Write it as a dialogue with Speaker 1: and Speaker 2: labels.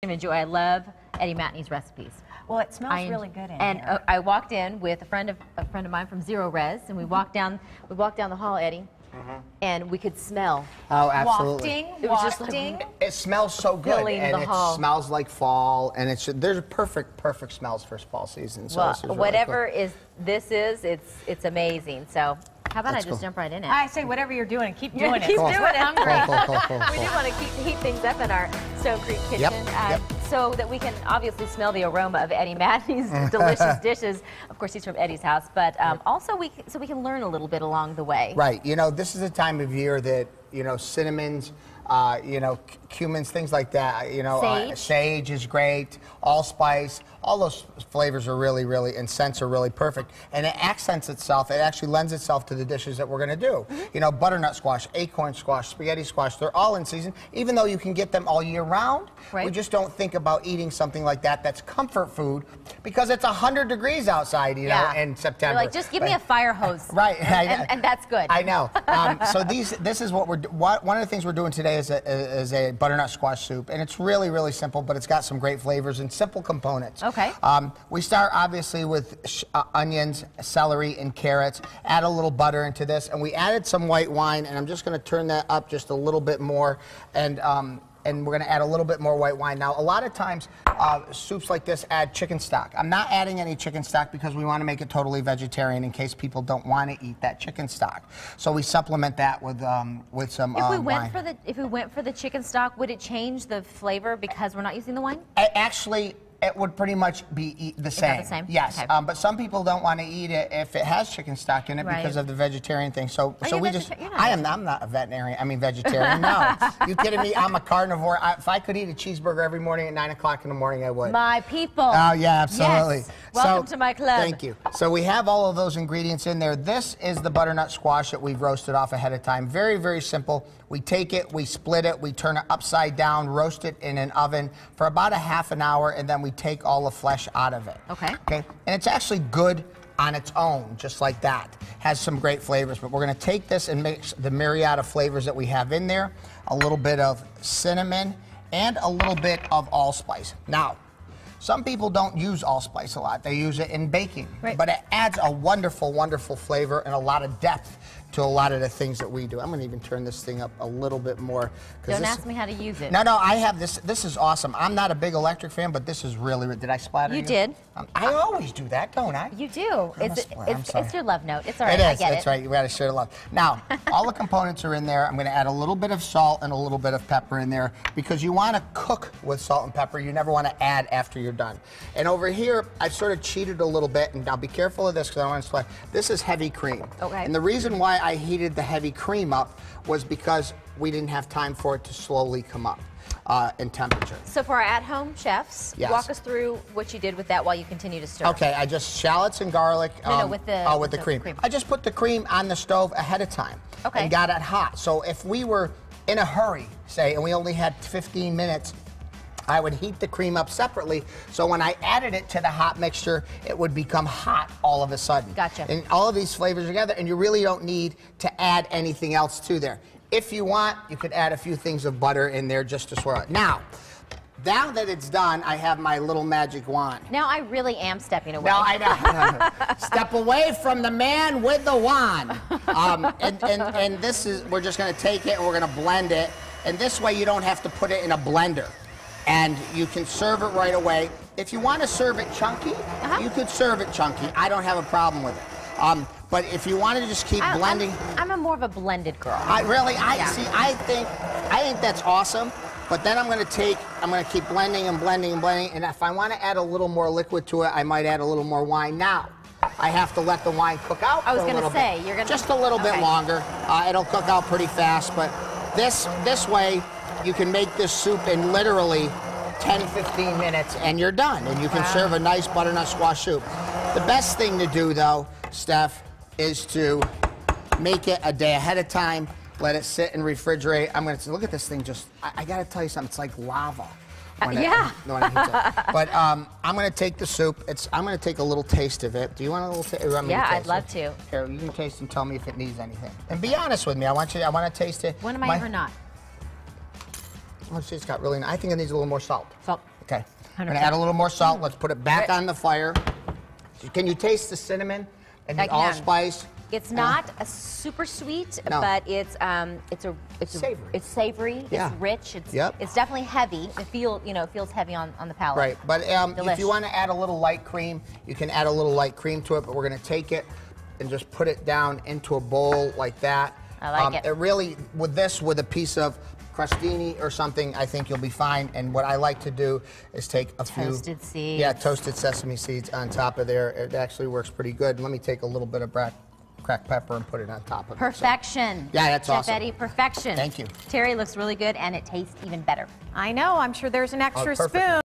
Speaker 1: Enjoy. I love Eddie Matney's recipes.
Speaker 2: Well, it smells really good in
Speaker 1: and
Speaker 2: here.
Speaker 1: I walked in with a friend of mine from Zero Res, and we walked down the hall, Eddie, and we could smell.
Speaker 3: Oh, absolutely.
Speaker 1: It was just like,
Speaker 3: it smells so good, and it smells like fall, and there's perfect smells for fall season. So
Speaker 1: well,
Speaker 3: this is really
Speaker 1: whatever
Speaker 3: cool.
Speaker 1: it's amazing. So how about I just jump right in it?
Speaker 2: I say whatever you're doing, keep doing it.
Speaker 1: Keep doing it.
Speaker 3: Cool.
Speaker 1: We do want to heat things up in our Stone Creek kitchen. So that we can obviously smell the aroma of Eddie Matney's delicious dishes. Of course, he's from Eddie's house, but also so we can learn a little bit along the way.
Speaker 3: Right. You know, this is a time of year that, you know, cinnamons, you know, cumins, things like that. You know, sage is great. Allspice, all those flavors are really, and scents are really perfect. And it accents itself. It actually lends itself to the dishes that we're going to do. You know, butternut squash, acorn squash, spaghetti squash. They're all in season, even though you can get them all year round.
Speaker 1: Right.
Speaker 3: We just don't think about eating something like that that's comfort food because it's 100 degrees outside, you know, in September.
Speaker 1: You're like, just give me a fire hose.
Speaker 3: Right.
Speaker 1: And that's good.
Speaker 3: I know. So this is what one of the things we're doing today is a butternut squash soup, and it's really simple, but it's got some great flavors and simple components.
Speaker 1: Okay.
Speaker 3: We start obviously with onions, celery, and carrots. Add a little butter into this, and we added some white wine, and I'm just going to turn that up just a little bit more, and we're going to add a little bit more white wine. Now, a lot of times, soups like this add chicken stock. I'm not adding any chicken stock because we want to make it totally vegetarian in case people don't want to eat that chicken stock. So we supplement that with some wine.
Speaker 1: If we went for the chicken stock, would it change the flavor because we're not using the wine?
Speaker 3: Actually, it would pretty much be the same.
Speaker 1: About the same?
Speaker 3: Yes,
Speaker 1: okay.
Speaker 3: But some people don't want to eat it if it has chicken stock in it because of the vegetarian thing. So we just. I'm not a veterinarian. I mean vegetarian. No, you kidding me? I'm a carnivore. If I could eat a cheeseburger every morning at 9 o'clock in the morning, I would.
Speaker 1: My people.
Speaker 3: Oh yeah, absolutely.
Speaker 1: Yes. Welcome to my club.
Speaker 3: Thank you. So we have all of those ingredients in there. This is the butternut squash that we've roasted off ahead of time. Very simple. We take it, we split it, we turn it upside down, roast it in an oven for about a half an hour, and then we take all the flesh out of it.
Speaker 1: Okay.
Speaker 3: And it's actually good on its own, just like that. Has some great flavors, but we're going to take this and mix the myriad of flavors that we have in there, a little bit of cinnamon, and a little bit of allspice. Now, some people don't use allspice a lot. They use it in baking, but it adds a wonderful flavor and a lot of depth to a lot of the things that we do. I'm going to even turn this thing up a little bit more.
Speaker 1: Don't ask me how to use it.
Speaker 3: No, I have this. This is awesome. I'm not a big electric fan, but this is really. Did I splatter you?
Speaker 1: You did.
Speaker 3: I always do that, don't I?
Speaker 1: You do. It's your love note. It's all right.
Speaker 3: It is.
Speaker 1: I get
Speaker 3: That's right. You got to share love. Now, all the components are in there. I'm going to add a little bit of salt and a little bit of pepper in there because you want to cook with salt and pepper. You never want to add after you're done. And over here, I've sort of cheated a little bit, and now be careful of this because I don't want to splatter. This is heavy cream.
Speaker 1: Okay.
Speaker 3: And the reason why I heated the heavy cream up was because we didn't have time for it to slowly come up in temperature.
Speaker 1: So for our at-home chefs, walk us through what you did with that while you continue to stir.
Speaker 3: Okay, I just shallots and garlic.
Speaker 1: With the
Speaker 3: cream. I just put the cream on the stove ahead of time and got it hot. So if we were in a hurry, say, and we only had 15 minutes, I would heat the cream up separately, so when I added it to the hot mixture, it would become hot all of a sudden.
Speaker 1: Gotcha.
Speaker 3: And all of these flavors together, and you really don't need to add anything else to there. If you want, you could add a few things of butter in there just to swirl it. Now that it's done, I have my little magic wand.
Speaker 1: Now I really am stepping away.
Speaker 3: Now I know. Step away from the man with the wand. And this is, we're just going to take it and we're going to blend it, and this way you don't have to put it in a blender. And you can serve it right away. If you want to serve it chunky, you could serve it chunky. I don't have a problem with it. But if you want to just keep blending,
Speaker 1: I'm more of a blended girl.
Speaker 3: See, I think that's awesome. But then I'm going to keep blending and blending and blending. And if I want to add a little more liquid to it, I might add a little more wine. Now, I have to let the wine cook out.
Speaker 1: I was going to say, you're going to
Speaker 3: just a little bit longer. It'll cook out pretty fast. But this way, you can make this soup in literally 10-15 minutes and you're done, and you can serve a nice butternut squash soup. The best thing to do though, Steph, is to make it a day ahead of time, let it sit and refrigerate. I'm gonna look at this thing, I gotta tell you something, it's like lava. When it heats up. But I'm gonna take the soup, I'm gonna take a little taste of it. Do you want a little taste?
Speaker 1: Yeah, I'd love to.
Speaker 3: Here, you can taste and tell me if it needs anything. And be honest with me, I want to taste it.
Speaker 1: When am I ever not?
Speaker 3: Oh, see, it's got really nice. I think it needs a little more salt.
Speaker 1: Salt.
Speaker 3: Okay. I'm going to add a little more salt. Let's put it back on the fire. Can you taste the cinnamon and the allspice?
Speaker 1: It's not a super sweet,
Speaker 3: No.
Speaker 1: but it's
Speaker 3: savory.
Speaker 1: It's savory.
Speaker 3: Yeah.
Speaker 1: It's rich. It's
Speaker 3: Yep.
Speaker 1: it's definitely heavy. It feels heavy on the palate.
Speaker 3: Right, but if you want to add a little light cream, you can add a little light cream to it. But we're going to take it and just put it down into a bowl like that.
Speaker 1: I like it.
Speaker 3: It really, with a piece of crostini or something, I think you'll be fine. And what I like to do is take a few
Speaker 1: toasted seeds.
Speaker 3: Yeah, toasted sesame seeds on top of there. It actually works pretty good. Let me take a little bit of cracked pepper and put it on top of it.
Speaker 1: Perfection.
Speaker 3: So, yeah, that's
Speaker 1: Chef
Speaker 3: awesome.
Speaker 1: Eddie, perfection.
Speaker 3: Thank you.
Speaker 1: Terry looks really good, and it tastes even better.
Speaker 2: I know. I'm sure there's an extra
Speaker 3: perfect.
Speaker 2: spoon.